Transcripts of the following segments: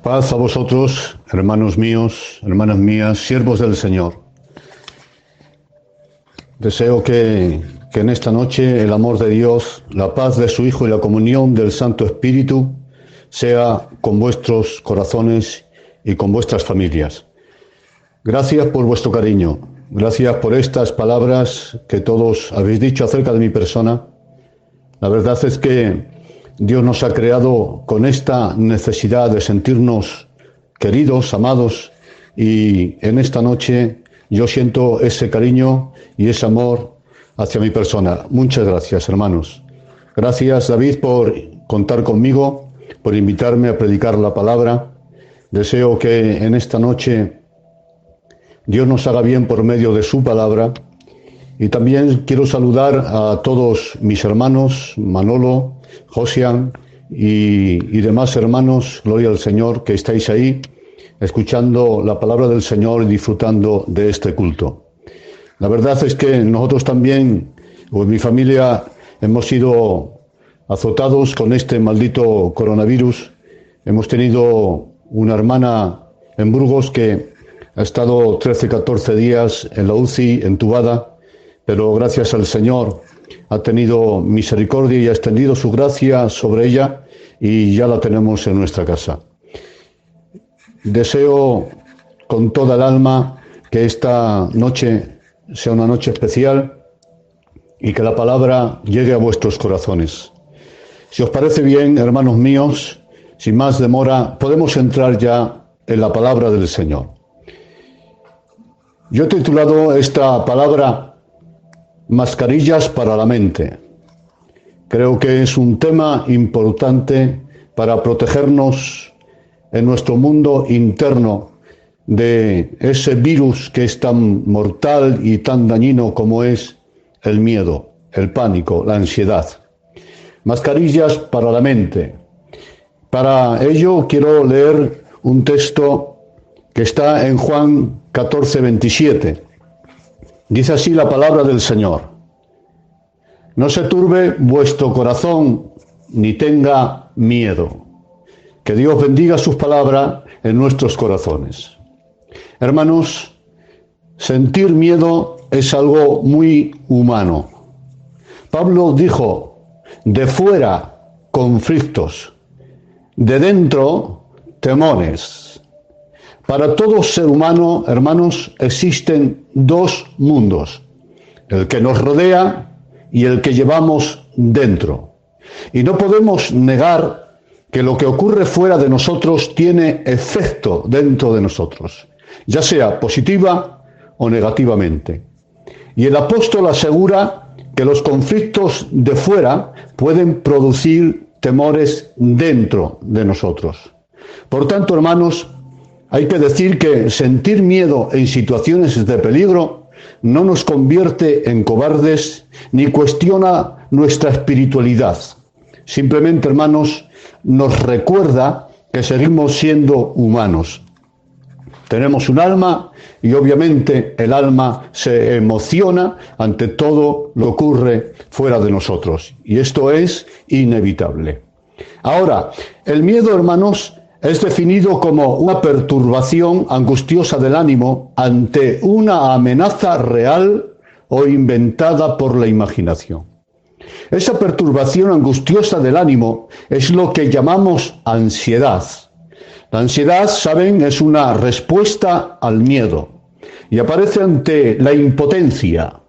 Paz a vosotros, hermanos míos, hermanas mías, siervos del Señor. Deseo que en esta noche el amor de Dios, la paz de su Hijo y la comunión del Santo Espíritu sea con vuestros corazones y con vuestras familias. Gracias por vuestro cariño, gracias por estas palabras que todos habéis dicho acerca de mi persona. La verdad es que Dios nos ha creado con esta necesidad de sentirnos queridos, amados, y en esta noche yo siento ese cariño y ese amor hacia mi persona. Muchas gracias, hermanos. Gracias, David, por contar conmigo, por invitarme a predicar la palabra. Deseo que en esta noche Dios nos haga bien por medio de su palabra. Y también quiero saludar a todos mis hermanos, Manolo, Josian y demás hermanos, gloria al Señor, que estáis ahí escuchando la palabra del Señor y disfrutando de este culto. La verdad es que nosotros también, o mi familia, hemos sido azotados con este maldito coronavirus. Hemos tenido una hermana en Burgos que ha estado 13, 14 días en la UCI, entubada, pero gracias al Señor ha tenido misericordia y ha extendido su gracia sobre ella y ya la tenemos en nuestra casa. Deseo con toda el alma que esta noche sea una noche especial y que la palabra llegue a vuestros corazones. Si os parece bien, hermanos míos, sin más demora, podemos entrar ya en la palabra del Señor. Yo he titulado esta palabra Mascarillas para la mente. Creo que es un tema importante para protegernos en nuestro mundo interno de ese virus que es tan mortal y tan dañino como es el miedo, el pánico, la ansiedad. Mascarillas para la mente. Para ello quiero leer un texto que está en Juan 14, 27. Dice así la palabra del Señor: no se turbe vuestro corazón, ni tenga miedo. Que Dios bendiga sus palabras en nuestros corazones. Hermanos, sentir miedo es algo muy humano. Pablo dijo, de fuera conflictos, de dentro temores. Para todo ser humano, hermanos, existen dos mundos, el que nos rodea y el que llevamos dentro. Y no podemos negar que lo que ocurre fuera de nosotros tiene efecto dentro de nosotros, ya sea positiva o negativamente. Y el apóstol asegura que los conflictos de fuera pueden producir temores dentro de nosotros. Por tanto, hermanos, hay que decir que sentir miedo en situaciones de peligro no nos convierte en cobardes ni cuestiona nuestra espiritualidad. Simplemente, hermanos, nos recuerda que seguimos siendo humanos. Tenemos un alma y obviamente el alma se emociona ante todo lo que ocurre fuera de nosotros. Y esto es inevitable. Ahora, el miedo, hermanos, es definido como una perturbación angustiosa del ánimo ante una amenaza real o inventada por la imaginación. Esa perturbación angustiosa del ánimo es lo que llamamos ansiedad. La ansiedad, saben, es una respuesta al miedo y aparece ante la impotencia,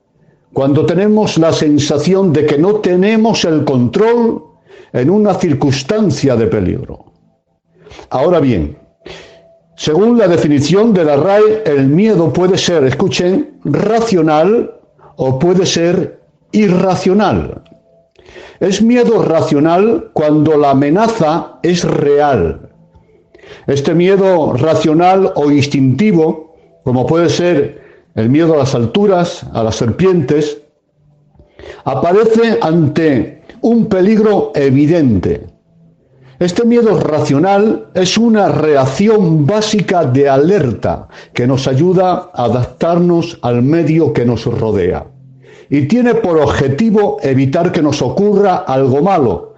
cuando tenemos la sensación de que no tenemos el control en una circunstancia de peligro. Ahora bien, según la definición de la RAE, el miedo puede ser, escuchen, racional o puede ser irracional. Es miedo racional cuando la amenaza es real. Este miedo racional o instintivo, como puede ser el miedo a las alturas, a las serpientes, aparece ante un peligro evidente. Este miedo racional es una reacción básica de alerta que nos ayuda a adaptarnos al medio que nos rodea. Y tiene por objetivo evitar que nos ocurra algo malo.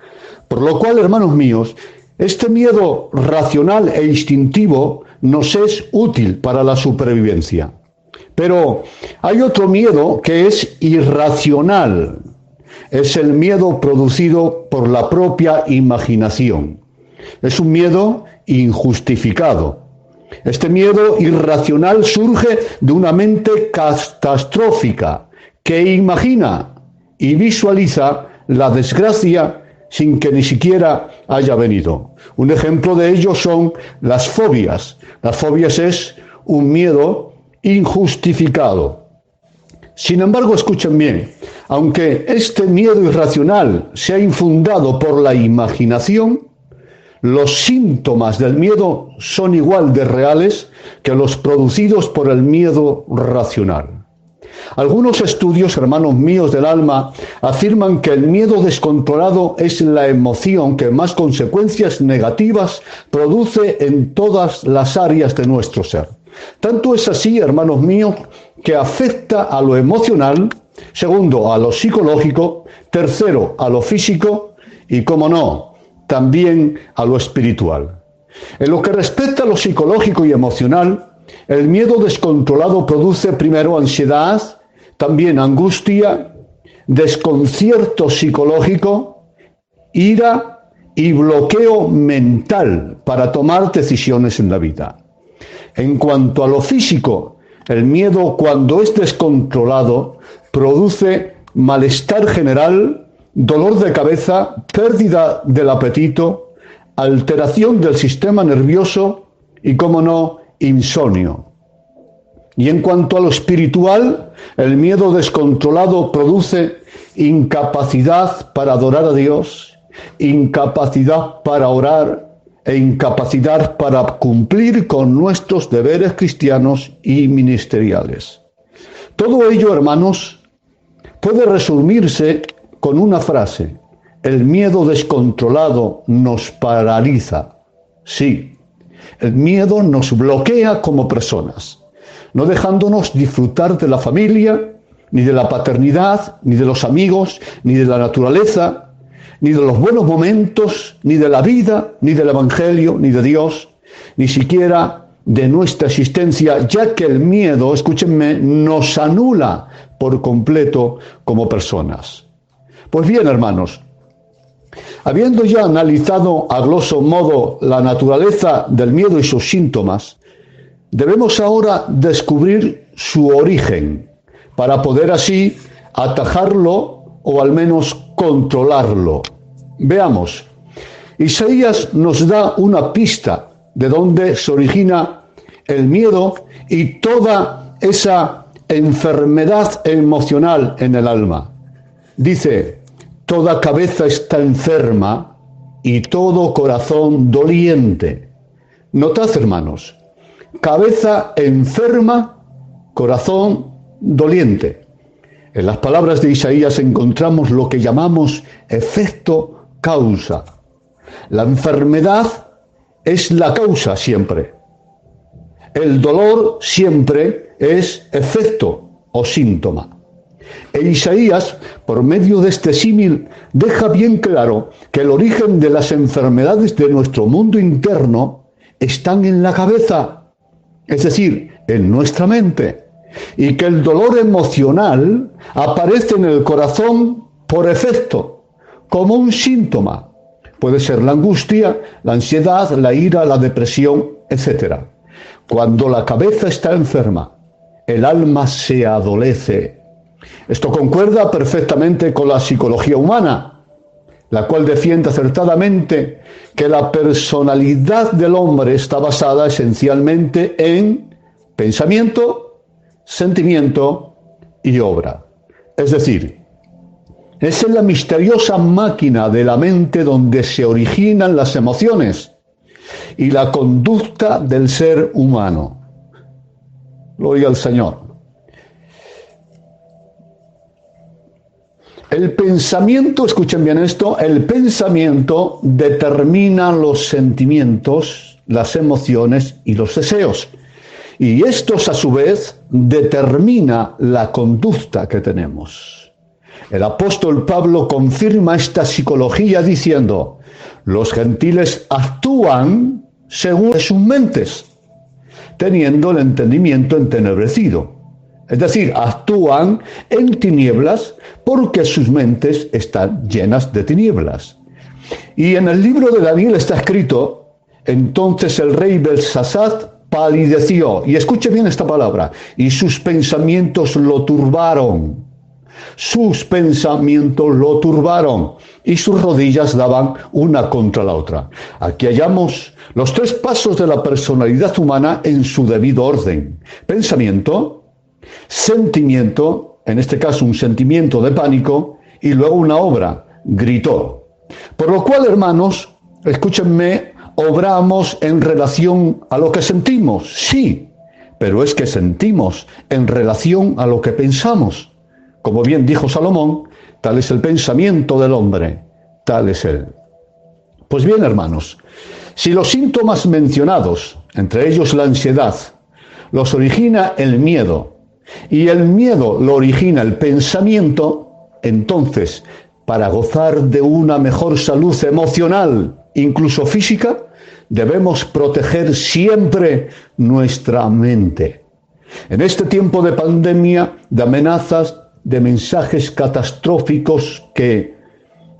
Por lo cual, hermanos míos, Este miedo racional e instintivo nos es útil para la supervivencia. Pero hay otro miedo que es irracional. Es el miedo producido por la propia imaginación. Es un miedo injustificado. Este miedo irracional surge de una mente catastrófica que imagina y visualiza la desgracia sin que ni siquiera haya venido. Un ejemplo de ello son las fobias. Las fobias es un miedo injustificado. Sin embargo, escuchen bien, aunque este miedo irracional sea infundado por la imaginación, los síntomas del miedo son igual de reales que los producidos por el miedo racional. Algunos estudios, hermanos míos del alma, afirman que el miedo descontrolado es la emoción que más consecuencias negativas produce en todas las áreas de nuestro ser. Tanto es así, hermanos míos, que afecta a lo emocional, segundo, a lo psicológico, tercero, a lo físico y, como no, también a lo espiritual. En lo que respecta a lo psicológico y emocional, el miedo descontrolado produce primero ansiedad, también angustia, desconcierto psicológico, ira y bloqueo mental para tomar decisiones en la vida. En cuanto a lo físico, el miedo, cuando es descontrolado, produce malestar general, dolor de cabeza, pérdida del apetito, alteración del sistema nervioso y, como no, insomnio. Y en cuanto a lo espiritual, el miedo descontrolado produce incapacidad para adorar a Dios, incapacidad para orar e incapacidad para cumplir con nuestros deberes cristianos y ministeriales. Todo ello, hermanos, puede resumirse con una frase: el miedo descontrolado nos paraliza. Sí, el miedo nos bloquea como personas, no dejándonos disfrutar de la familia, ni de la paternidad, ni de los amigos, ni de la naturaleza, ni de los buenos momentos, ni de la vida, ni del Evangelio, ni de Dios, ni siquiera de nuestra existencia, ya que el miedo, escúchenme, nos anula por completo como personas. Pues bien, hermanos, habiendo ya analizado a grosso modo la naturaleza del miedo y sus síntomas, debemos ahora descubrir su origen para poder así atajarlo o al menos controlarlo. Veamos, Isaías nos da una pista de dónde se origina el miedo y toda esa enfermedad emocional en el alma. Dice: toda cabeza está enferma y todo corazón doliente. Notad, hermanos, cabeza enferma, corazón doliente. En las palabras de Isaías encontramos lo que llamamos efecto causa. La enfermedad es la causa siempre. El dolor siempre es efecto o síntoma. E Isaías, por medio de este símil, deja bien claro que el origen de las enfermedades de nuestro mundo interno están en la cabeza, es decir, en nuestra mente, y que el dolor emocional aparece en el corazón por efecto, como un síntoma. Puede ser la angustia, la ansiedad, la ira, la depresión, etc. Cuando la cabeza está enferma, el alma se adolece. Esto concuerda perfectamente con la psicología humana, la cual defiende acertadamente que la personalidad del hombre está basada esencialmente en pensamiento, sentimiento y obra. Es decir, es en la misteriosa máquina de la mente donde se originan las emociones y la conducta del ser humano. Gloria al Señor. El pensamiento, escuchen bien esto, el pensamiento determina los sentimientos, las emociones y los deseos. Y estos, a su vez, determina la conducta que tenemos. El apóstol Pablo confirma esta psicología diciendo: Los gentiles actúan según sus mentes, teniendo el entendimiento entenebrecido. Es decir, actúan en tinieblas porque sus mentes están llenas de tinieblas. Y en el libro de Daniel está escrito: entonces el rey Belsasar palideció, y escuche bien esta palabra, y sus pensamientos lo turbaron. Sus pensamientos lo turbaron, y sus rodillas daban una contra la otra. Aquí hallamos los tres pasos de la personalidad humana en su debido orden: pensamiento, sentimiento, en este caso un sentimiento de pánico, y luego una obra, gritó. Por lo cual, hermanos, escúchenme, obramos en relación a lo que sentimos, sí, pero es que sentimos en relación a lo que pensamos. Como bien dijo Salomón, tal es el pensamiento del hombre, tal es él. Pues bien, hermanos, si los síntomas mencionados, entre ellos la ansiedad, los origina el miedo, y el miedo lo origina el pensamiento, entonces, para gozar de una mejor salud emocional, incluso física, debemos proteger siempre nuestra mente. En este tiempo de pandemia, de amenazas, de mensajes catastróficos que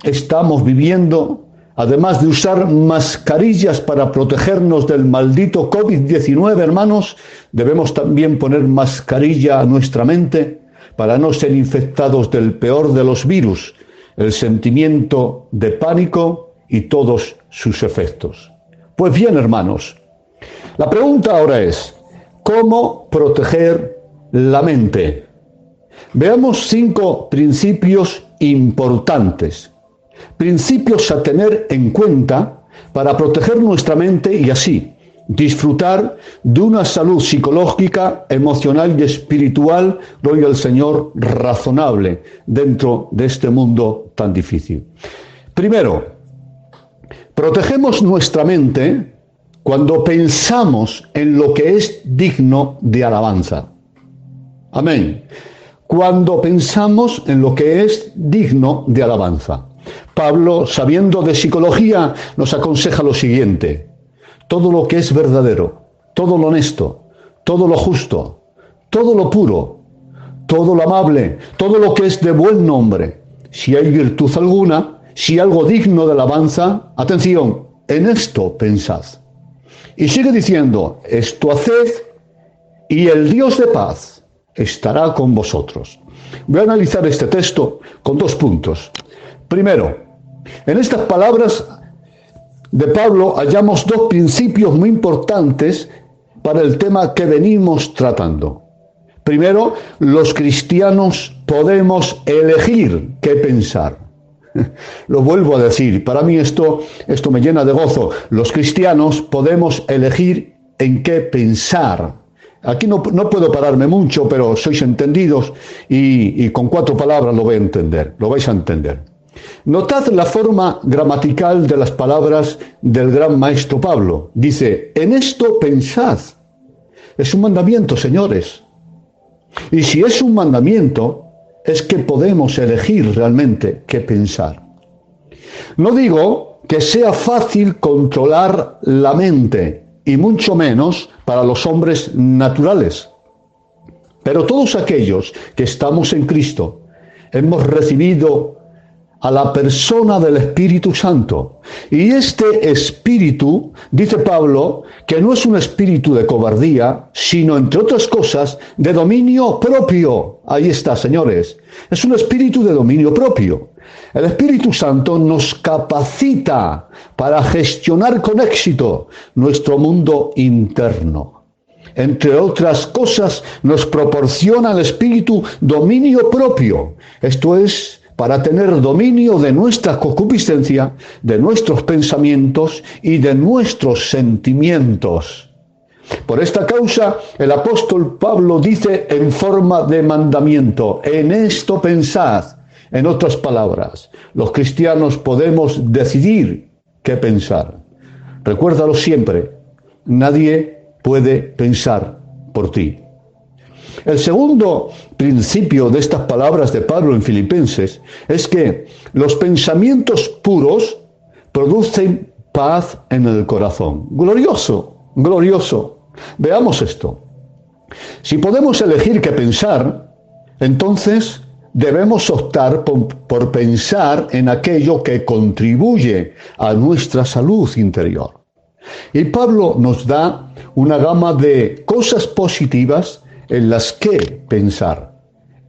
estamos viviendo, además de usar mascarillas para protegernos del maldito COVID-19, hermanos, debemos también poner mascarilla a nuestra mente para no ser infectados del peor de los virus, el sentimiento de pánico y todos sus efectos. Pues bien, hermanos, la pregunta ahora es: ¿cómo proteger la mente? Veamos 5 principios importantes. Principios a tener en cuenta para proteger nuestra mente y así disfrutar de una salud psicológica, emocional y espiritual, gloria al Señor, razonable dentro de este mundo tan difícil. Primero, protegemos nuestra mente cuando pensamos en lo que es digno de alabanza. Amén. Cuando pensamos en lo que es digno de alabanza. Pablo, sabiendo de psicología, nos aconseja lo siguiente: todo lo que es verdadero, todo lo honesto, todo lo justo, todo lo puro, todo lo amable, todo lo que es de buen nombre, si hay virtud alguna, si algo digno de alabanza, atención, en esto pensad. Y sigue diciendo: esto haced, y el Dios de paz estará con vosotros. Voy a analizar este texto con 2 puntos. Primero, en estas palabras de Pablo hallamos 2 principios muy importantes para el tema que venimos tratando. Primero, los cristianos podemos elegir qué pensar. Lo vuelvo a decir, para mí esto me llena de gozo. Los cristianos podemos elegir en qué pensar. Aquí no puedo pararme mucho, pero sois entendidos y con 4 palabras lo vais a entender. Notad la forma gramatical de las palabras del gran maestro Pablo. Dice: en esto pensad. Es un mandamiento, señores. Y si es un mandamiento, es que podemos elegir realmente qué pensar. No digo que sea fácil controlar la mente, y mucho menos para los hombres naturales. Pero todos aquellos que estamos en Cristo, hemos recibido a la persona del Espíritu Santo. Y este Espíritu, dice Pablo, que no es un espíritu de cobardía, sino, entre otras cosas, de dominio propio. Ahí está, señores. Es un espíritu de dominio propio. El Espíritu Santo nos capacita para gestionar con éxito nuestro mundo interno. Entre otras cosas, nos proporciona el Espíritu dominio propio. Esto es, para tener dominio de nuestra concupiscencia, de nuestros pensamientos y de nuestros sentimientos. Por esta causa, el apóstol Pablo dice en forma de mandamiento: en esto pensad. En otras palabras, los cristianos podemos decidir qué pensar. Recuérdalo siempre, nadie puede pensar por ti. El segundo principio de estas palabras de Pablo en Filipenses es que los pensamientos puros producen paz en el corazón. Glorioso, glorioso. Veamos esto. Si podemos elegir qué pensar, entonces debemos optar por pensar en aquello que contribuye a nuestra salud interior. Y Pablo nos da una gama de cosas positivas en las que pensar.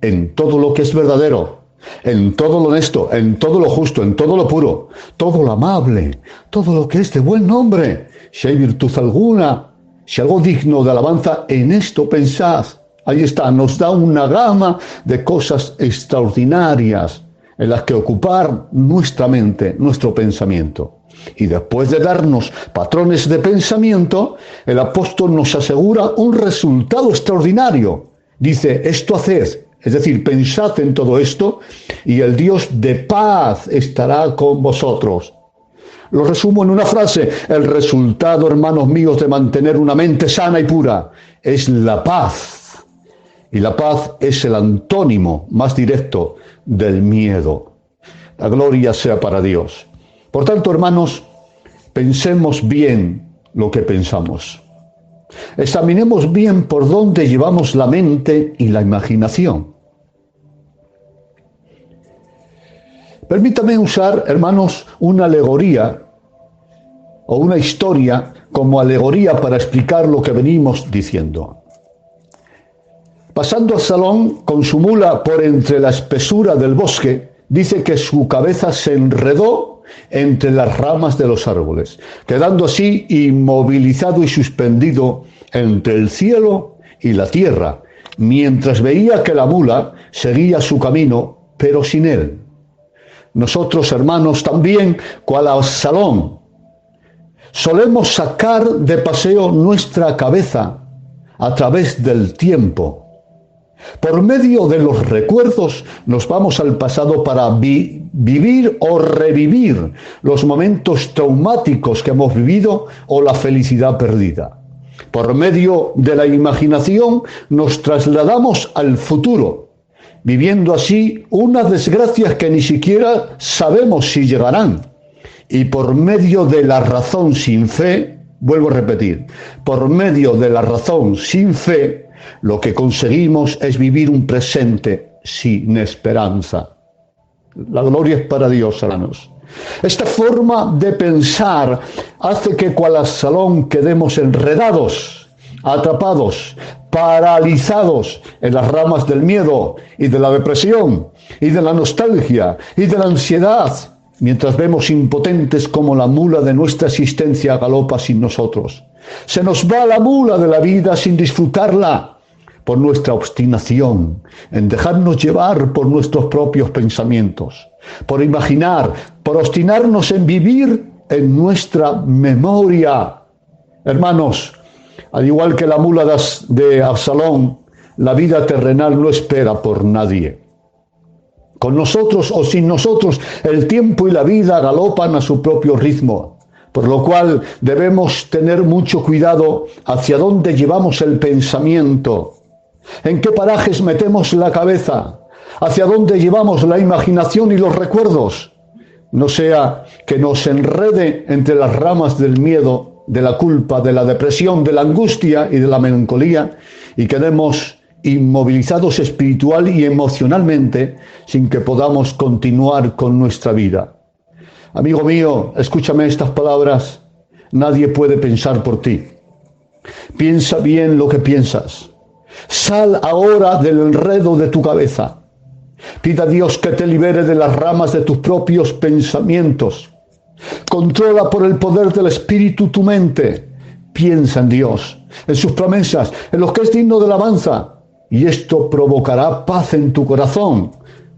En todo lo que es verdadero, en todo lo honesto, en todo lo justo, en todo lo puro, todo lo amable, todo lo que es de buen nombre, si hay virtud alguna, si algo digno de alabanza, en esto pensad. Ahí está, nos da una gama de cosas extraordinarias en las que ocupar nuestra mente, nuestro pensamiento. Y después de darnos patrones de pensamiento, el apóstol nos asegura un resultado extraordinario. Dice, esto haced, es decir, pensad en todo esto, y el Dios de paz estará con vosotros. Lo resumo en una frase: el resultado, hermanos míos, de mantener una mente sana y pura es la paz. Y la paz es el antónimo más directo del miedo. La gloria sea para Dios. Por tanto, hermanos, pensemos bien lo que pensamos. Examinemos bien por dónde llevamos la mente y la imaginación. Permítame usar, hermanos, una alegoría o una historia como alegoría para explicar lo que venimos diciendo. Pasando a Salón con su mula por entre la espesura del bosque, dice que su cabeza se enredó entre las ramas de los árboles, quedando así inmovilizado y suspendido entre el cielo y la tierra, mientras veía que la mula seguía su camino, pero sin él. Nosotros, hermanos, también, cual Absalón, solemos sacar de paseo nuestra cabeza a través del tiempo. Por medio de los recuerdos nos vamos al pasado para vivir o revivir los momentos traumáticos que hemos vivido o la felicidad perdida. Por medio de la imaginación nos trasladamos al futuro, viviendo así unas desgracias que ni siquiera sabemos si llegarán. Y por medio de la razón sin fe, vuelvo a repetir, por medio de la razón sin fe, lo que conseguimos es vivir un presente sin esperanza. La gloria es para Dios, hermanos. Esta forma de pensar hace que cual Absalón quedemos enredados, atrapados, paralizados en las ramas del miedo y de la depresión y de la nostalgia y de la ansiedad, mientras vemos impotentes como la mula de nuestra existencia galopa sin nosotros. Se nos va la mula de la vida sin disfrutarla por nuestra obstinación en dejarnos llevar por nuestros propios pensamientos, por imaginar, por obstinarnos en vivir en nuestra memoria. Hermanos, al igual que la mula de Absalón, la vida terrenal no espera por nadie. Con nosotros o sin nosotros, el tiempo y la vida galopan a su propio ritmo, por lo cual debemos tener mucho cuidado hacia dónde llevamos el pensamiento, en qué parajes metemos la cabeza, hacia dónde llevamos la imaginación y los recuerdos. No sea que nos enrede entre las ramas del miedo, de la culpa, de la depresión, de la angustia y de la melancolía, y quedemos inmovilizados espiritual y emocionalmente sin que podamos continuar con nuestra vida. Amigo mío, escúchame estas palabras. Nadie puede pensar por ti. Piensa bien lo que piensas. Sal ahora del enredo de tu cabeza. Pida a Dios que te libere de las ramas de tus propios pensamientos. Controla por el poder del Espíritu tu mente. Piensa en Dios, en sus promesas, en lo que es digno de alabanza. Y esto provocará paz en tu corazón.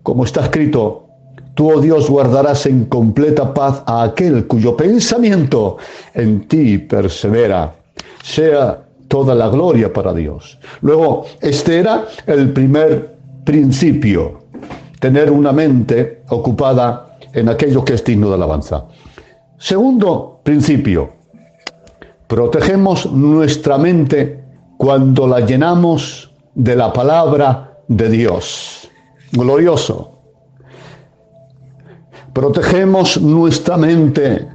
Como está escrito, tú, oh Dios, guardarás en completa paz a aquel cuyo pensamiento en ti persevera. Sea toda la gloria para Dios. Luego, este era el primer principio, tener una mente ocupada en aquello que es digno de alabanza. Segundo principio, protegemos nuestra mente cuando la llenamos de la palabra de Dios. Glorioso. Protegemos nuestra mente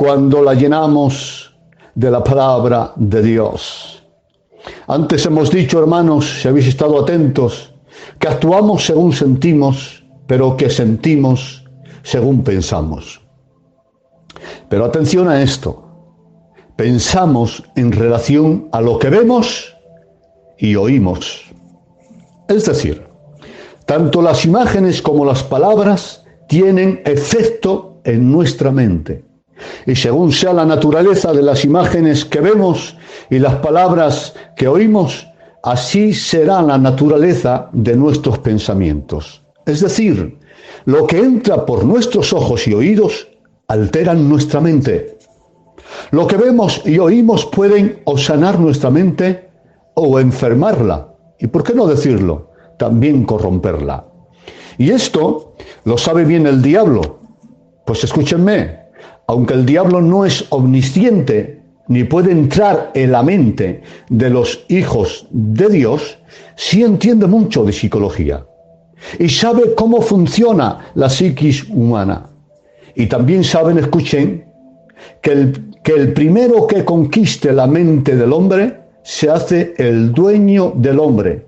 cuando la llenamos de la palabra de Dios. Antes hemos dicho, hermanos, si habéis estado atentos, que actuamos según sentimos, pero que sentimos según pensamos. Pero atención a esto. Pensamos en relación a lo que vemos y oímos. Es decir, tanto las imágenes como las palabras tienen efecto en nuestra mente. Y según sea la naturaleza de las imágenes que vemos y las palabras que oímos, así será la naturaleza de nuestros pensamientos. Es decir, lo que entra por nuestros ojos y oídos alteran nuestra mente. Lo que vemos y oímos pueden o sanar nuestra mente o enfermarla. Y por qué no decirlo, también corromperla. Y esto lo sabe bien el diablo. Pues escúchenme, aunque el diablo no es omnisciente ni puede entrar en la mente de los hijos de Dios, sí entiende mucho de psicología y sabe cómo funciona la psiquis humana. Y también saben, escuchen, que el primero que conquiste la mente del hombre se hace el dueño del hombre,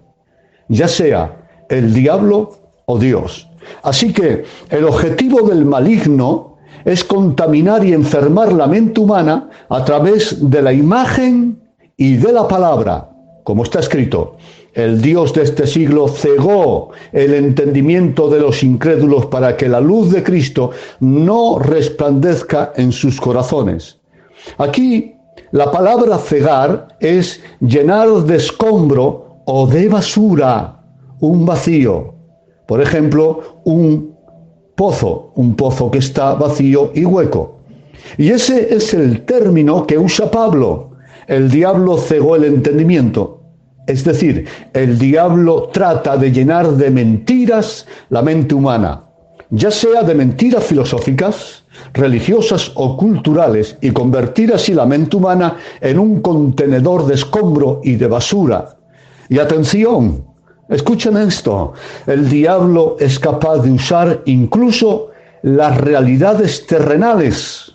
ya sea el diablo o Dios. Así que el objetivo del maligno es contaminar y enfermar la mente humana a través de la imagen y de la palabra, como está escrito. El Dios de este siglo cegó el entendimiento de los incrédulos para que la luz de Cristo no resplandezca en sus corazones. Aquí la palabra cegar es llenar de escombro o de basura un vacío. Por ejemplo, un pozo que está vacío y hueco. Y ese es el término que usa Pablo. El diablo cegó el entendimiento. Es decir, el diablo trata de llenar de mentiras la mente humana, ya sea de mentiras filosóficas, religiosas o culturales, y convertir así la mente humana en un contenedor de escombro y de basura. Y atención, escuchen esto, el diablo es capaz de usar incluso las realidades terrenales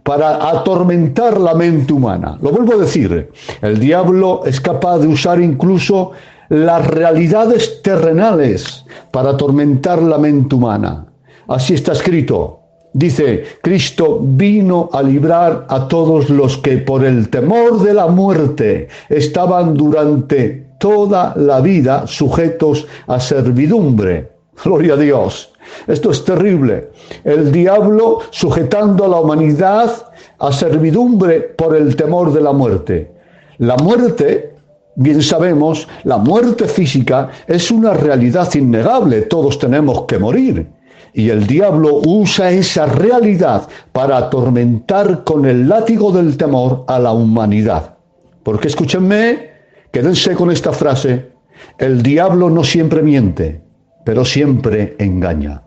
para atormentar la mente humana. Lo vuelvo a decir, el diablo es capaz de usar incluso las realidades terrenales para atormentar la mente humana. Así está escrito. Dice, Cristo vino a librar a todos los que por el temor de la muerte estaban durante toda la vida sujetos a servidumbre. Gloria a Dios. Esto es terrible. El diablo sujetando a la humanidad a servidumbre por el temor de la muerte. La muerte, bien sabemos, la muerte física es una realidad innegable. Todos tenemos que morir. Y el diablo usa esa realidad para atormentar con el látigo del temor a la humanidad. Porque escúchenme, quédense con esta frase, el diablo no siempre miente, pero siempre engaña.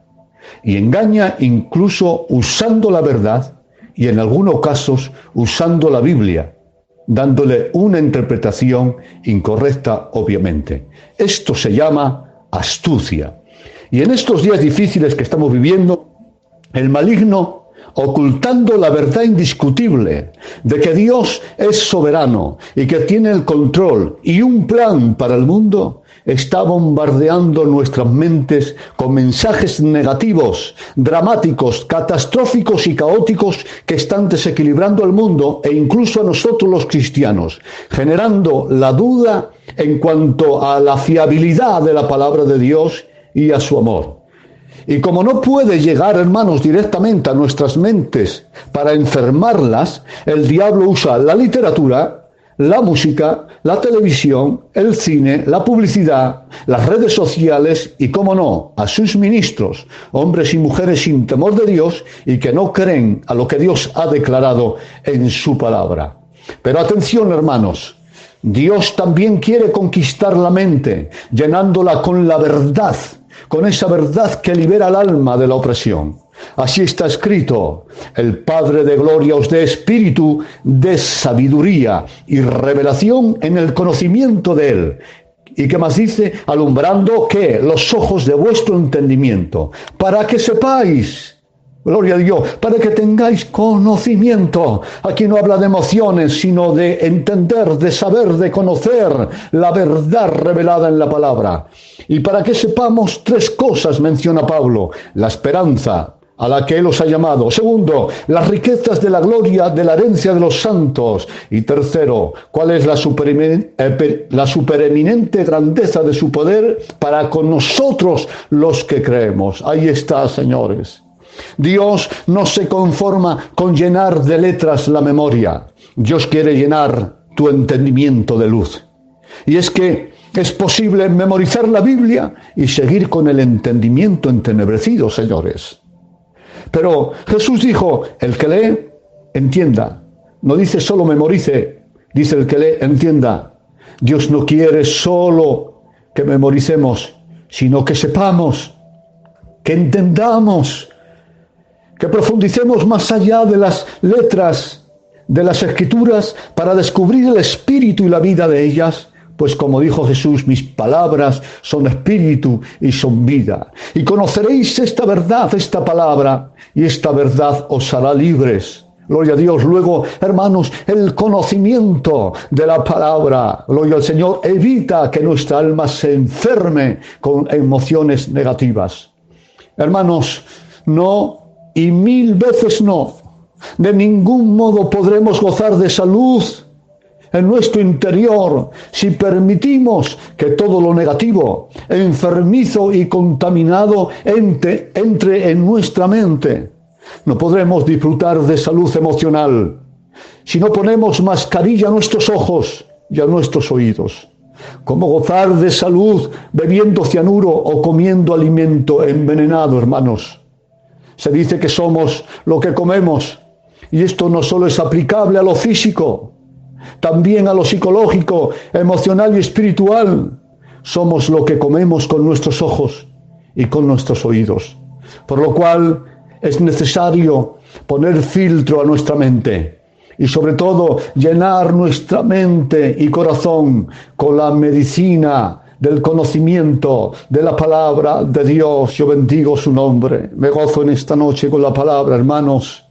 Y engaña incluso usando la verdad y en algunos casos usando la Biblia, dándole una interpretación incorrecta, obviamente. Esto se llama astucia. Y en estos días difíciles que estamos viviendo, el maligno, ocultando la verdad indiscutible de que Dios es soberano y que tiene el control y un plan para el mundo, está bombardeando nuestras mentes con mensajes negativos, dramáticos, catastróficos y caóticos que están desequilibrando el mundo e incluso a nosotros los cristianos, generando la duda en cuanto a la fiabilidad de la palabra de Dios y a su amor. Y como no puede llegar, hermanos, directamente a nuestras mentes para enfermarlas, el diablo usa la literatura, la música, la televisión, el cine, la publicidad, las redes sociales y, cómo no, a sus ministros, hombres y mujeres sin temor de Dios y que no creen a lo que Dios ha declarado en su palabra. Pero atención, hermanos, Dios también quiere conquistar la mente, llenándola con la verdad, con esa verdad que libera al alma de la opresión. Así está escrito, el Padre de gloria os dé espíritu de sabiduría y revelación en el conocimiento de Él. ¿Y qué más dice? Alumbrando, ¿qué? Los ojos de vuestro entendimiento, para que sepáis Gloria a Dios, para que tengáis conocimiento. Aquí no habla de emociones, sino de entender, de saber, de conocer la verdad revelada en la palabra. Y para que sepamos tres cosas menciona Pablo: la esperanza a la que Él os ha llamado. Segundo, las riquezas de la gloria de la herencia de los santos. Y tercero, cuál es la supereminente grandeza de su poder para con nosotros los que creemos. Ahí está, señores. Dios no se conforma con llenar de letras la memoria. Dios quiere llenar tu entendimiento de luz. Y es que es posible memorizar la Biblia y seguir con el entendimiento entenebrecido, señores. Pero Jesús dijo: el que lee, entienda. No dice solo memorice, dice el que lee, entienda. Dios no quiere solo que memoricemos, sino que sepamos, que entendamos, que profundicemos más allá de las letras de las Escrituras para descubrir el espíritu y la vida de ellas. Pues como dijo Jesús: mis palabras son espíritu y son vida. Y conoceréis esta verdad, esta palabra, y esta verdad os hará libres. Gloria a Dios. Luego, hermanos, el conocimiento de la palabra, gloria al Señor, evita que nuestra alma se enferme con emociones negativas. Hermanos, no, y mil veces no, de ningún modo podremos gozar de salud en nuestro interior si permitimos que todo lo negativo, enfermizo y contaminado entre en nuestra mente. No podremos disfrutar de salud emocional si no ponemos mascarilla a nuestros ojos y a nuestros oídos. ¿Cómo gozar de salud bebiendo cianuro o comiendo alimento envenenado, hermanos? Se dice que somos lo que comemos, y esto no solo es aplicable a lo físico, también a lo psicológico, emocional y espiritual. Somos lo que comemos con nuestros ojos y con nuestros oídos. Por lo cual es necesario poner filtro a nuestra mente y sobre todo llenar nuestra mente y corazón con la medicina del conocimiento de la palabra de Dios. Yo bendigo su nombre. Me gozo en esta noche con la palabra, hermanos.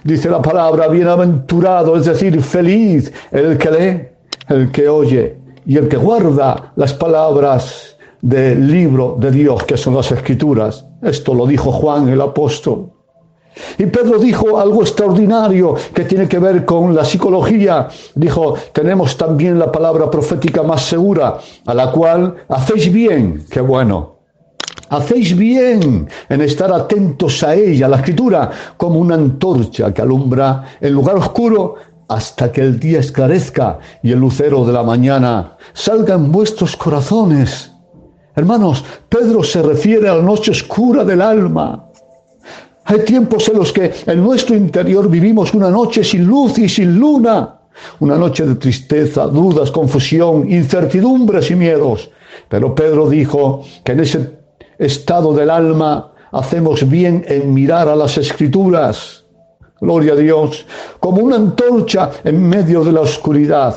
Dice la palabra: bienaventurado, es decir, feliz, el que lee, el que oye y el que guarda las palabras del libro de Dios, que son las Escrituras. Esto lo dijo Juan el apóstol. Y Pedro dijo algo extraordinario que tiene que ver con la psicología. Dijo: tenemos también la palabra profética más segura, a la cual hacéis bien. ¡Qué bueno! Hacéis bien en estar atentos a ella, la Escritura, como una antorcha que alumbra el lugar oscuro hasta que el día esclarezca y el lucero de la mañana salga en vuestros corazones. Hermanos, Pedro se refiere a la noche oscura del alma. Hay tiempos en los que en nuestro interior vivimos una noche sin luz y sin luna, una noche de tristeza, dudas, confusión, incertidumbres y miedos. Pero Pedro dijo que en ese estado del alma hacemos bien en mirar a las Escrituras, gloria a Dios, como una antorcha en medio de la oscuridad,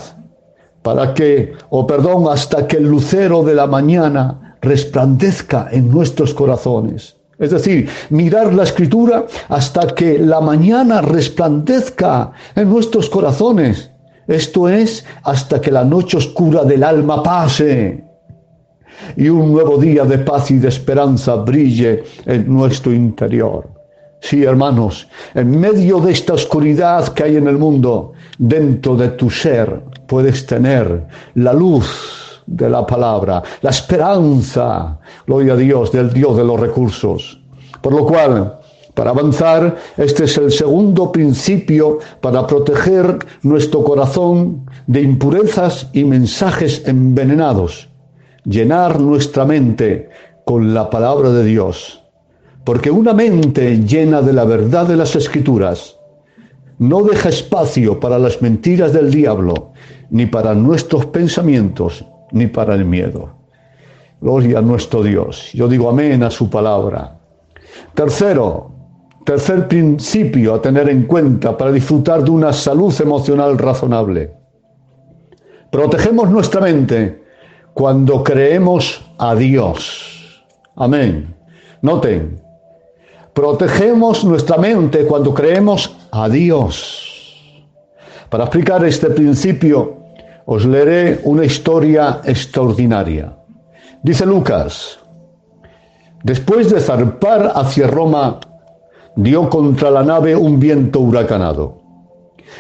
hasta que el lucero de la mañana resplandezca en nuestros corazones. Es decir, mirar la Escritura hasta que la mañana resplandezca en nuestros corazones. Esto es, hasta que la noche oscura del alma pase y un nuevo día de paz y de esperanza brille en nuestro interior. Sí, hermanos, en medio de esta oscuridad que hay en el mundo, dentro de tu ser puedes tener la luz de la palabra, la esperanza, gloria a Dios, del Dios de los recursos. Por lo cual, para avanzar, este es el segundo principio para proteger nuestro corazón de impurezas y mensajes envenenados. Llenar nuestra mente con la palabra de Dios. Porque una mente llena de la verdad de las Escrituras no deja espacio para las mentiras del diablo, ni para nuestros pensamientos, ni para el miedo. Gloria a nuestro Dios. Yo digo amén a su palabra. Tercer principio a tener en cuenta para disfrutar de una salud emocional razonable. Protegemos nuestra mente cuando creemos a Dios. Amén. Noten, Protegemos nuestra mente cuando creemos a Dios. Para explicar este principio, os leeré una historia extraordinaria. Dice Lucas: después de zarpar hacia Roma, dio contra la nave un viento huracanado.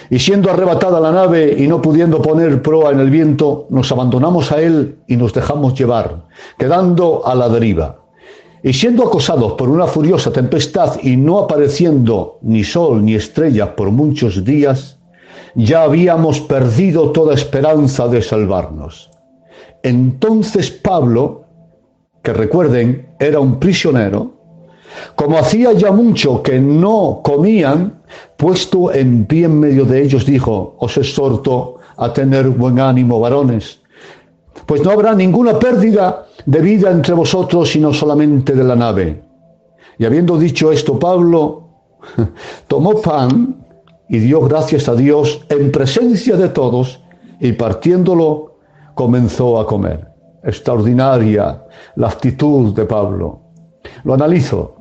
Y siendo arrebatada la nave y no pudiendo poner proa en el viento, nos abandonamos a él y nos dejamos llevar, quedando a la deriva. Y siendo acosados por una furiosa tempestad y no apareciendo ni sol ni estrellas por muchos días, ya habíamos perdido toda esperanza de salvarnos. Entonces Pablo, que recuerden, era un prisionero, como hacía ya mucho que no comían, puesto en pie en medio de ellos, dijo: os exhorto a tener buen ánimo, varones, pues no habrá ninguna pérdida de vida entre vosotros, sino solamente de la nave. Y habiendo dicho esto, Pablo tomó pan y dio gracias a Dios en presencia de todos, y partiéndolo comenzó a comer. Extraordinaria la actitud de Pablo. Lo analizo.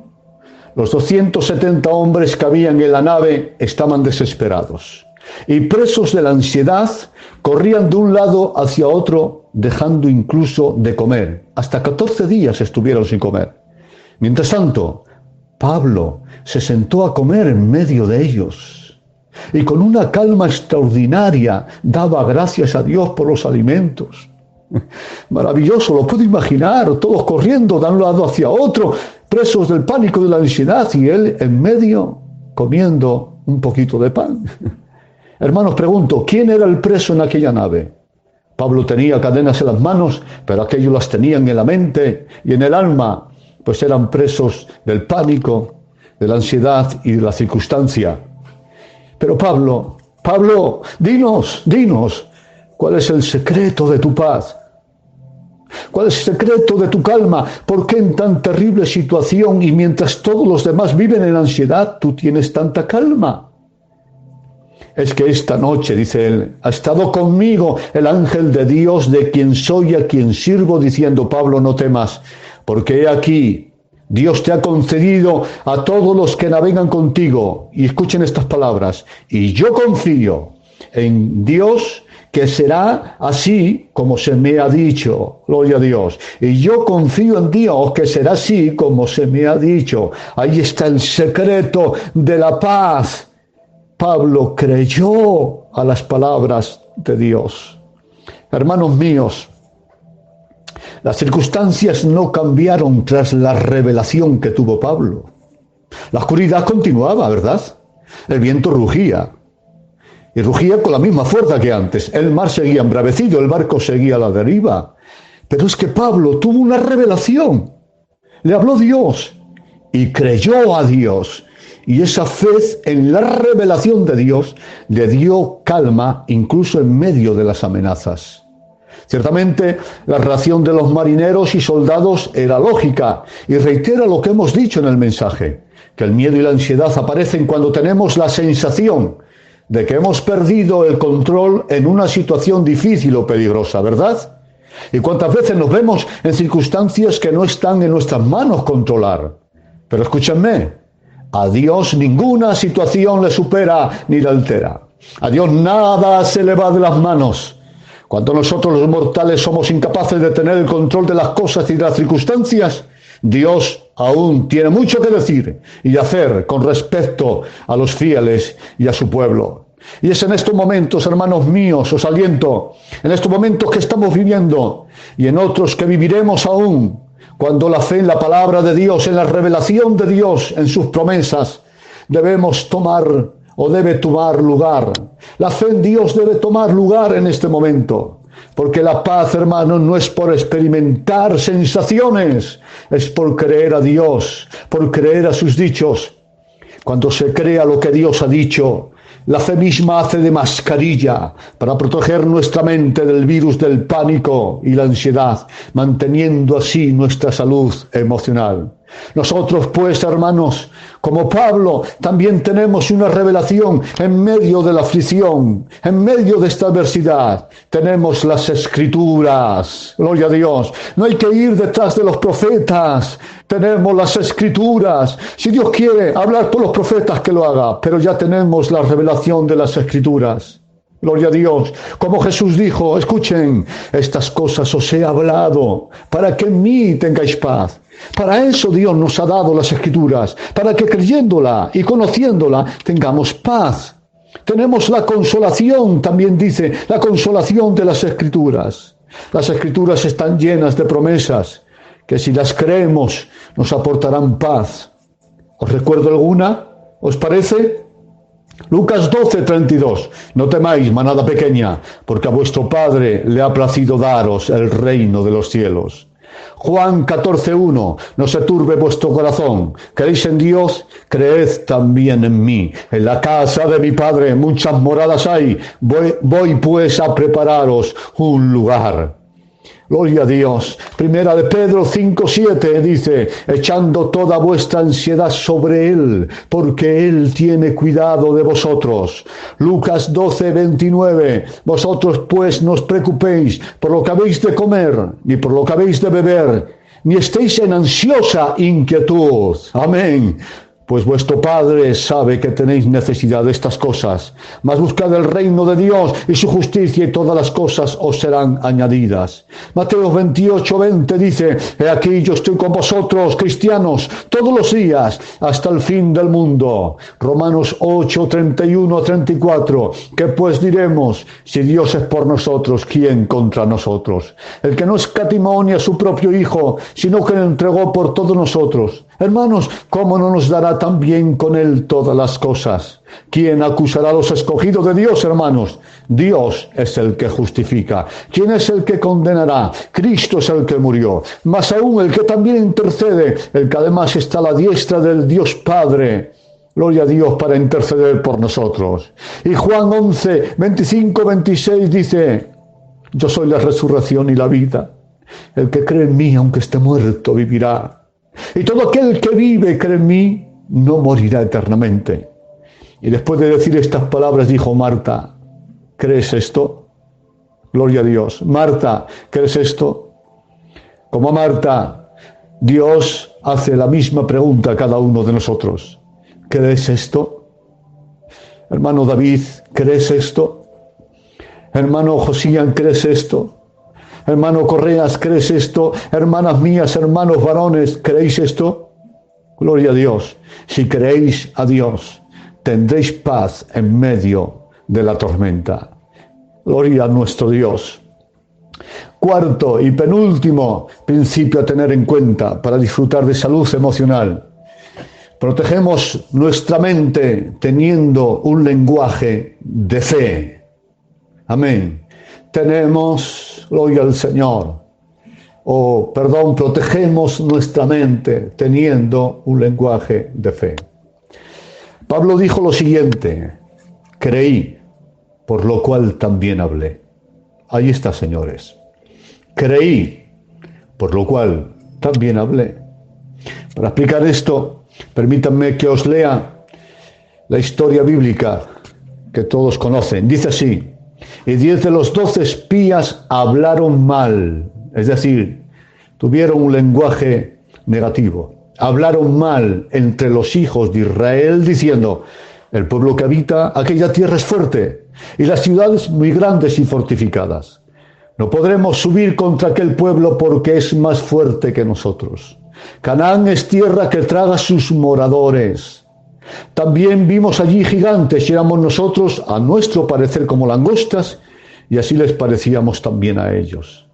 Los 270 hombres que habían en la nave estaban desesperados y presos de la ansiedad, corrían de un lado hacia otro, dejando incluso de comer. Hasta 14 días estuvieron sin comer. Mientras tanto, Pablo se sentó a comer en medio de ellos y con una calma extraordinaria daba gracias a Dios por los alimentos. Maravilloso, lo puedo imaginar, todos corriendo de un lado hacia otro, presos del pánico de la ansiedad, y él en medio comiendo un poquito de pan. Hermanos, pregunto, ¿quién era el preso en aquella nave? Pablo tenía cadenas en las manos, pero aquellos las tenían en la mente y en el alma, pues eran presos del pánico, de la ansiedad y de la circunstancia. Pero Pablo, dinos, ¿cuál es el secreto de tu paz? ¿Cuál es el secreto de tu calma? ¿Por qué en tan terrible situación y mientras todos los demás viven en ansiedad, tú tienes tanta calma? Es que esta noche, dice él, ha estado conmigo el ángel de Dios, de quien soy, a quien sirvo, diciendo: Pablo, no temas, porque he aquí, Dios te ha concedido a todos los que navegan contigo. Y escuchen estas palabras: y yo confío en Dios, que será así como se me ha dicho. Gloria a Dios. Y yo confío en Dios, que será así como se me ha dicho. Ahí está el secreto de la paz. Pablo creyó a las palabras de Dios. Hermanos míos, las circunstancias no cambiaron tras la revelación que tuvo Pablo. La oscuridad continuaba, ¿verdad? El viento rugía. Y rugía con la misma fuerza que antes. El mar seguía embravecido, el barco seguía a la deriva. Pero es que Pablo tuvo una revelación. Le habló Dios y creyó a Dios. Y esa fe en la revelación de Dios le dio calma incluso en medio de las amenazas. Ciertamente, la reacción de los marineros y soldados era lógica y reitera lo que hemos dicho en el mensaje, que el miedo y la ansiedad aparecen cuando tenemos la sensación de que hemos perdido el control en una situación difícil o peligrosa, ¿verdad? Y cuántas veces nos vemos en circunstancias que no están en nuestras manos controlar. Pero escúchenme, a Dios ninguna situación le supera ni le altera. A Dios nada se le va de las manos. Cuando nosotros los mortales somos incapaces de tener el control de las cosas y de las circunstancias, Dios aún tiene mucho que decir y hacer con respecto a los fieles y a su pueblo. Y es en estos momentos, hermanos míos, os aliento, en estos momentos que estamos viviendo y en otros que viviremos aún, cuando la fe en la palabra de Dios, en la revelación de Dios, en sus promesas, debemos tomar o debe tomar lugar. La fe en Dios debe tomar lugar en este momento. Porque la paz, hermanos, no es por experimentar sensaciones, es por creer a Dios, por creer a sus dichos. Cuando se crea lo que Dios ha dicho, la fe misma hace de mascarilla para proteger nuestra mente del virus del pánico y la ansiedad, manteniendo así nuestra salud emocional. Nosotros, pues, hermanos, como Pablo, también tenemos una revelación en medio de la aflicción, en medio de esta adversidad. Tenemos las Escrituras, gloria a Dios. No hay que ir detrás de los profetas. Tenemos las Escrituras. Si Dios quiere hablar por los profetas, que lo haga, pero ya tenemos la revelación de las Escrituras. Gloria a Dios. Como Jesús dijo, escuchen, estas cosas os he hablado para que en mí tengáis paz. Para eso Dios nos ha dado las Escrituras, para que creyéndola y conociéndola tengamos paz. Tenemos la consolación, también dice, la consolación de las Escrituras. Las Escrituras están llenas de promesas que si las creemos nos aportarán paz. ¿Os recuerdo alguna? ¿Os parece? Lucas 12:32. No temáis, manada pequeña, porque a vuestro Padre le ha placido daros el reino de los cielos. Juan 14:1. No se turbe vuestro corazón. ¿Creéis en Dios? Creed también en mí. En la casa de mi Padre muchas moradas hay. Voy pues a prepararos un lugar. Gloria a Dios. Primera de Pedro 5:7 dice, echando toda vuestra ansiedad sobre Él, porque Él tiene cuidado de vosotros. Lucas 12:29, vosotros pues no os preocupéis por lo que habéis de comer, ni por lo que habéis de beber, ni estéis en ansiosa inquietud. Amén. Pues vuestro Padre sabe que tenéis necesidad de estas cosas. Mas buscad el reino de Dios y su justicia y todas las cosas os serán añadidas. Mateo 28:20 dice, he aquí yo estoy con vosotros, cristianos, todos los días hasta el fin del mundo. Romanos 8:31-34. ¿Qué pues diremos? Si Dios es por nosotros, ¿quién contra nosotros? El que no escatimó ni a su propio Hijo, sino que lo entregó por todos nosotros. Hermanos, ¿cómo no nos dará también con Él todas las cosas? ¿Quién acusará a los escogidos de Dios, hermanos? Dios es el que justifica. ¿Quién es el que condenará? Cristo es el que murió. Más aún, el que también intercede, el que además está a la diestra del Dios Padre. Gloria a Dios para interceder por nosotros. Y Juan 11:25-26 dice, yo soy la resurrección y la vida. El que cree en mí, aunque esté muerto, vivirá. Y todo aquel que vive y cree en mí, no morirá eternamente. Y después de decir estas palabras, dijo Marta, ¿crees esto? Gloria a Dios. Marta, ¿crees esto? Como a Marta, Dios hace la misma pregunta a cada uno de nosotros. ¿Crees esto? Hermano David, ¿crees esto? Hermano Josías, ¿crees esto? Hermano Correas, ¿crees esto? Hermanas mías, hermanos varones, ¿creéis esto? Gloria a Dios. Si creéis a Dios, tendréis paz en medio de la tormenta. Gloria a nuestro Dios. Cuarto y penúltimo principio a tener en cuenta para disfrutar de salud emocional. Protegemos nuestra mente teniendo un lenguaje de fe. Amén. Tenemos, gloria al Señor, protegemos nuestra mente teniendo un lenguaje de fe. Pablo dijo lo siguiente, creí, por lo cual también hablé. Ahí está, señores. Creí, por lo cual también hablé. Para explicar esto, permítanme que os lea la historia bíblica que todos conocen. Dice así, y 10 de los 12 espías hablaron mal, es decir, tuvieron un lenguaje negativo. Hablaron mal entre los hijos de Israel, diciendo, el pueblo que habita aquella tierra es fuerte, y las ciudades muy grandes y fortificadas. No podremos subir contra aquel pueblo porque es más fuerte que nosotros. Canaán es tierra que traga sus moradores. También vimos allí gigantes y éramos nosotros, a nuestro parecer, como langostas, y así les parecíamos también a ellos.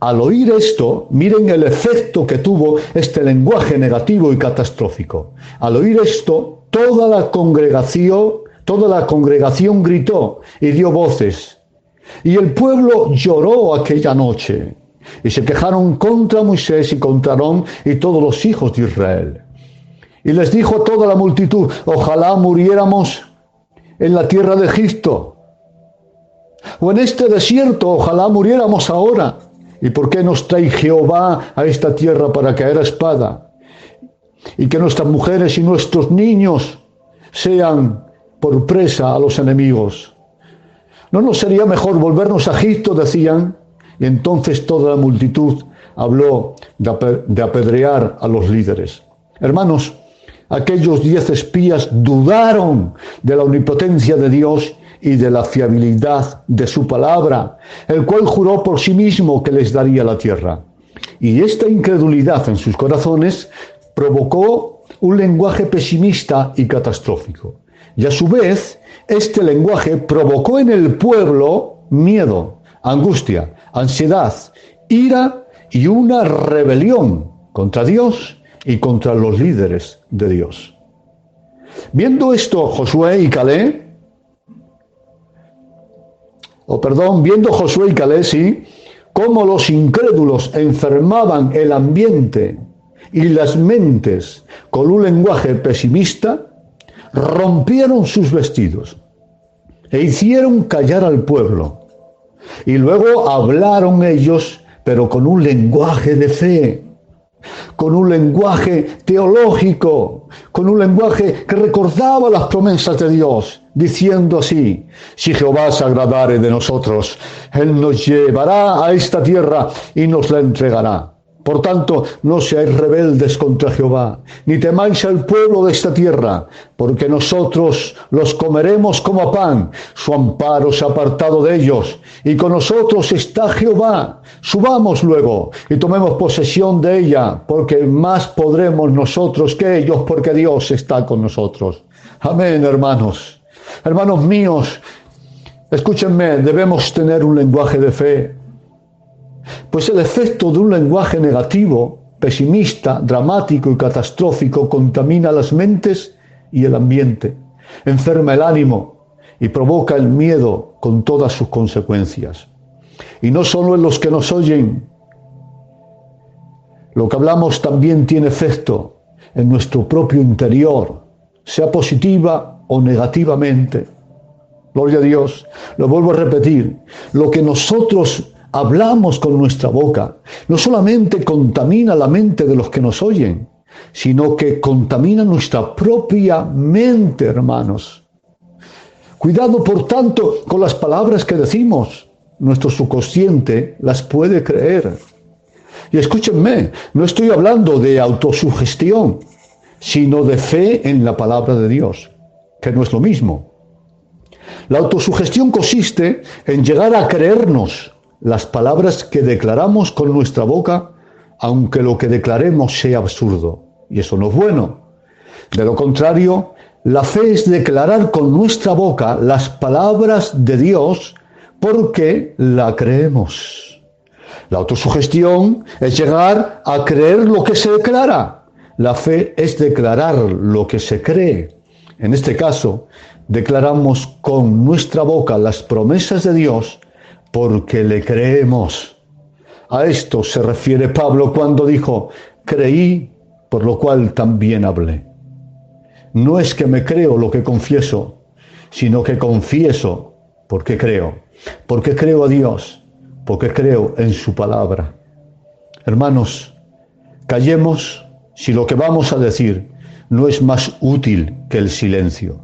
Al oír esto, miren el efecto que tuvo este lenguaje negativo y catastrófico. Al oír esto, toda la congregación gritó y dio voces. Y el pueblo lloró aquella noche, y se quejaron contra Moisés y contra Aarón y todos los hijos de Israel. Y les dijo a toda la multitud, ojalá muriéramos en la tierra de Egipto, o en este desierto, ojalá muriéramos ahora. ¿Y por qué nos trae Jehová a esta tierra para caer a espada? y que nuestras mujeres y nuestros niños sean por presa a los enemigos. ¿No nos sería mejor volvernos a Egipto?, decían, y entonces toda la multitud habló de apedrear a los líderes. Hermanos, aquellos 10 espías dudaron de la omnipotencia de Dios y de la fiabilidad de su palabra, el cual juró por sí mismo que les daría la tierra. Y esta incredulidad en sus corazones provocó un lenguaje pesimista y catastrófico. Y a su vez, este lenguaje provocó en el pueblo miedo, angustia, ansiedad, ira y una rebelión contra Dios y contra los líderes de Dios. Viendo esto Josué y Caleb, sí, cómo los incrédulos enfermaban el ambiente y las mentes con un lenguaje pesimista, rompieron sus vestidos e hicieron callar al pueblo. Y luego hablaron ellos, pero con un lenguaje de fe, con un lenguaje teológico, con un lenguaje que recordaba las promesas de Dios, diciendo así: si Jehová se agradare de nosotros, Él nos llevará a esta tierra y nos la entregará. Por tanto, no seáis rebeldes contra Jehová, ni temáis al pueblo de esta tierra, porque nosotros los comeremos como pan, su amparo se ha apartado de ellos, y con nosotros está Jehová. Subamos luego y tomemos posesión de ella, porque más podremos nosotros que ellos, porque Dios está con nosotros. Amén, hermanos. Hermanos míos, escúchenme, debemos tener un lenguaje de fe. Pues el efecto de un lenguaje negativo, pesimista, dramático y catastrófico contamina las mentes y el ambiente, enferma el ánimo y provoca el miedo con todas sus consecuencias. Y no solo en los que nos oyen, lo que hablamos también tiene efecto en nuestro propio interior, sea positiva o negativamente. Gloria a Dios. Lo vuelvo a repetir, lo que nosotros hablamos con nuestra boca no solamente contamina la mente de los que nos oyen, sino que contamina nuestra propia mente, hermanos. Cuidado, por tanto, con las palabras que decimos. Nuestro subconsciente las puede creer. Y escúchenme, no estoy hablando de autosugestión, sino de fe en la palabra de Dios, que no es lo mismo. La autosugestión consiste en llegar a creernos las palabras que declaramos con nuestra boca, aunque lo que declaremos sea absurdo. Y eso no es bueno. De lo contrario, la fe es declarar con nuestra boca las palabras de Dios porque la creemos. La autosugestión es llegar a creer lo que se declara. La fe es declarar lo que se cree. En este caso, declaramos con nuestra boca las promesas de Dios porque le creemos. A esto se refiere Pablo cuando dijo: creí, por lo cual también hablé. No es que me creo lo que confieso, sino que confieso porque creo. Porque creo a Dios, porque creo en su palabra. Hermanos, callemos si lo que vamos a decir no es más útil que el silencio.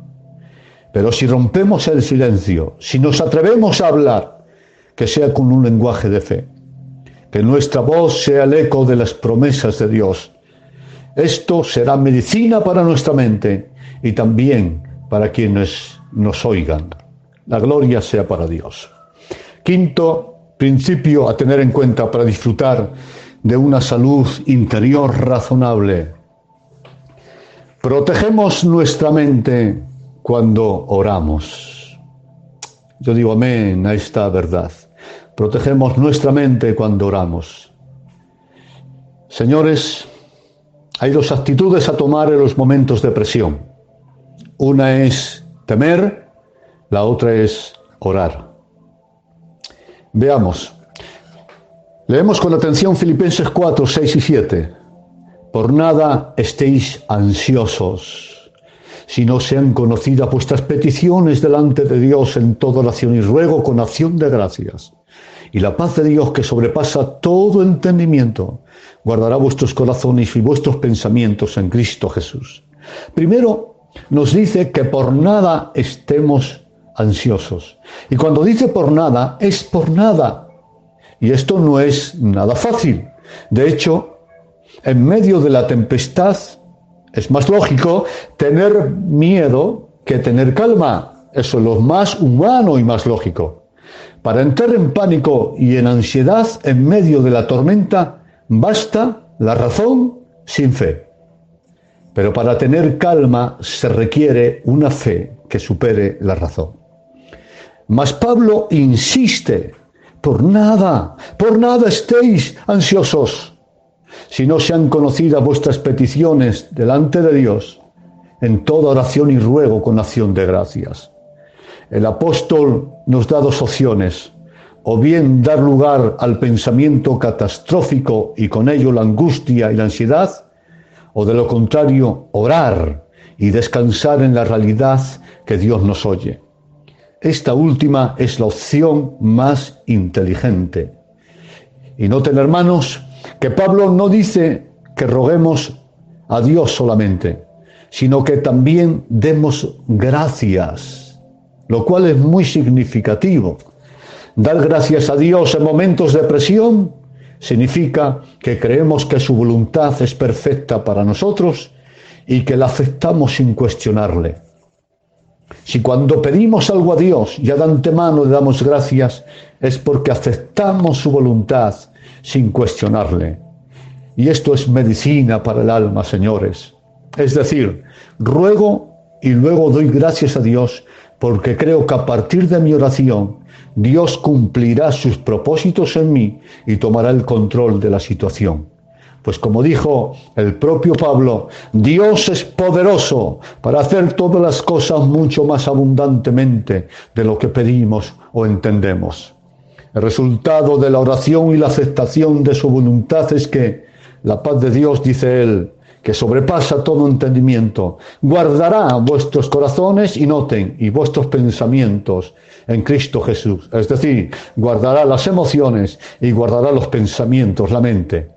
Pero si rompemos el silencio, si nos atrevemos a hablar, que sea con un lenguaje de fe, que nuestra voz sea el eco de las promesas de Dios. Esto será medicina para nuestra mente y también para quienes nos oigan. La gloria sea para Dios. Quinto principio a tener en cuenta para disfrutar de una salud interior razonable. Protegemos nuestra mente cuando oramos. Yo digo amén a esta verdad. Protegemos nuestra mente cuando oramos. Señores, hay dos actitudes a tomar en los momentos de presión. Una es temer, la otra es orar. Veamos. Leemos con atención Filipenses 4, 6 y 7. Por nada estéis ansiosos, sino sean conocidas vuestras peticiones delante de Dios en toda oración y ruego con acción de gracias. Y la paz de Dios, que sobrepasa todo entendimiento, guardará vuestros corazones y vuestros pensamientos en Cristo Jesús. Primero, nos dice que por nada estemos ansiosos. Y cuando dice por nada, es por nada. Y esto no es nada fácil. De hecho, en medio de la tempestad, es más lógico tener miedo que tener calma. Eso es lo más humano y más lógico. Para entrar en pánico y en ansiedad en medio de la tormenta, basta la razón sin fe. Pero para tener calma se requiere una fe que supere la razón. Mas Pablo insiste, por nada estéis ansiosos, si no sean conocidas vuestras peticiones delante de Dios, en toda oración y ruego con acción de gracias. El apóstol nos da dos opciones, o bien dar lugar al pensamiento catastrófico y con ello la angustia y la ansiedad, o de lo contrario, orar y descansar en la realidad que Dios nos oye. Esta última es la opción más inteligente. Y noten, hermanos, que Pablo no dice que roguemos a Dios solamente, sino que también demos gracias, lo cual es muy significativo. Dar gracias a Dios en momentos de presión significa que creemos que su voluntad es perfecta para nosotros y que la aceptamos sin cuestionarle. Si cuando pedimos algo a Dios ya de antemano le damos gracias, es porque aceptamos su voluntad sin cuestionarle. Y esto es medicina para el alma, señores. Es decir, ruego y luego doy gracias a Dios porque creo que a partir de mi oración Dios cumplirá sus propósitos en mí y tomará el control de la situación. Pues como dijo el propio Pablo, Dios es poderoso para hacer todas las cosas mucho más abundantemente de lo que pedimos o entendemos. El resultado de la oración y la aceptación de su voluntad es que la paz de Dios, dice él, que sobrepasa todo entendimiento, guardará vuestros corazones y noten, y vuestros pensamientos en Cristo Jesús. Es decir, guardará las emociones y guardará los pensamientos, la mente.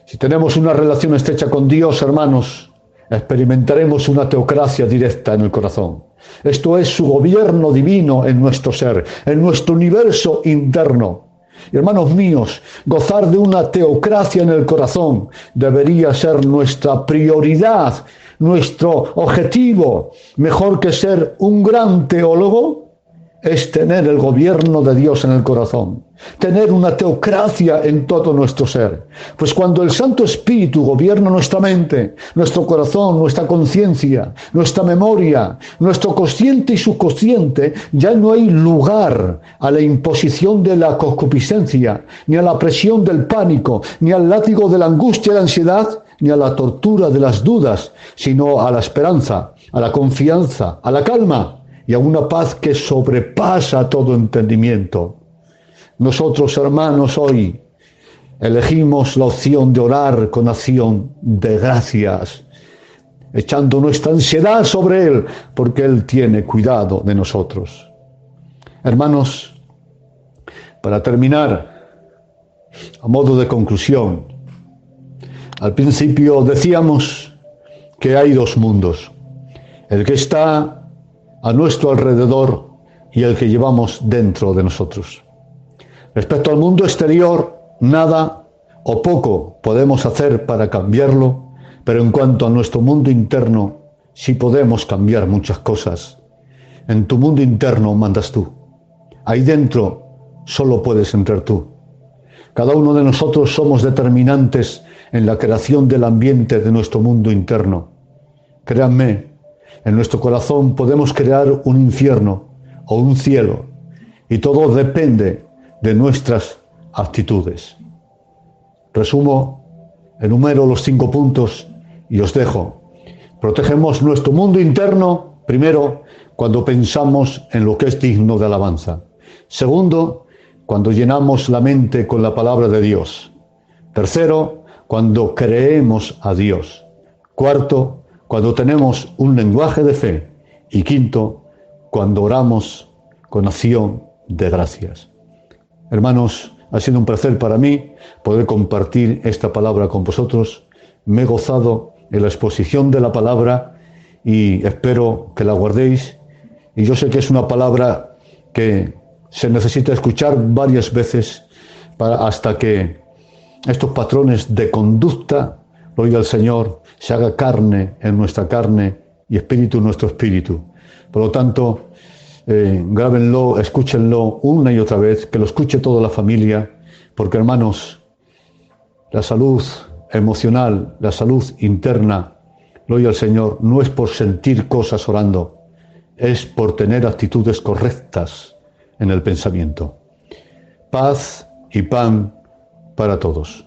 Si tenemos una relación estrecha con Dios, hermanos, experimentaremos una teocracia directa en el corazón. Esto es su gobierno divino en nuestro ser, en nuestro universo interno. Y hermanos míos, gozar de una teocracia en el corazón debería ser nuestra prioridad, nuestro objetivo. Mejor que ser un gran teólogo es tener el gobierno de Dios en el corazón, tener una teocracia en todo nuestro ser. Pues cuando el Santo Espíritu gobierna nuestra mente, nuestro corazón, nuestra conciencia, nuestra memoria, nuestro consciente y subconsciente, ya no hay lugar a la imposición de la concupiscencia, ni a la presión del pánico, ni al látigo de la angustia y la ansiedad, ni a la tortura de las dudas, sino a la esperanza, a la confianza, a la calma y a una paz que sobrepasa todo entendimiento. Nosotros, hermanos, hoy elegimos la opción de orar con acción de gracias, echando nuestra ansiedad sobre Él, porque Él tiene cuidado de nosotros. Hermanos, para terminar, a modo de conclusión, al principio decíamos que hay dos mundos, el que está a nuestro alrededor y el que llevamos dentro de nosotros. Respecto al mundo exterior, nada o poco podemos hacer para cambiarlo, pero en cuanto a nuestro mundo interno, sí podemos cambiar muchas cosas. En tu mundo interno mandas tú. Ahí dentro solo puedes entrar tú. Cada uno de nosotros somos determinantes en la creación del ambiente de nuestro mundo interno. Créanme, en nuestro corazón podemos crear un infierno o un cielo, y todo depende de nuestras actitudes. Resumo, enumero los 5 puntos y os dejo. Protegemos nuestro mundo interno, primero, cuando pensamos en lo que es digno de alabanza. Segundo, cuando llenamos la mente con la palabra de Dios. Tercero, cuando creemos a Dios. Cuarto, cuando tenemos un lenguaje de fe. Y quinto, cuando oramos con acción de gracias. Hermanos, ha sido un placer para mí poder compartir esta palabra con vosotros. Me he gozado en la exposición de la palabra y espero que la guardéis. Y yo sé que es una palabra que se necesita escuchar varias veces hasta que estos patrones de conducta, gloria al Señor, se haga carne en nuestra carne y espíritu en nuestro espíritu. Por lo tanto, grábenlo, escúchenlo una y otra vez, que lo escuche toda la familia, porque hermanos, la salud emocional, la salud interna, gloria al Señor, no es por sentir cosas orando, es por tener actitudes correctas en el pensamiento. Paz y pan para todos.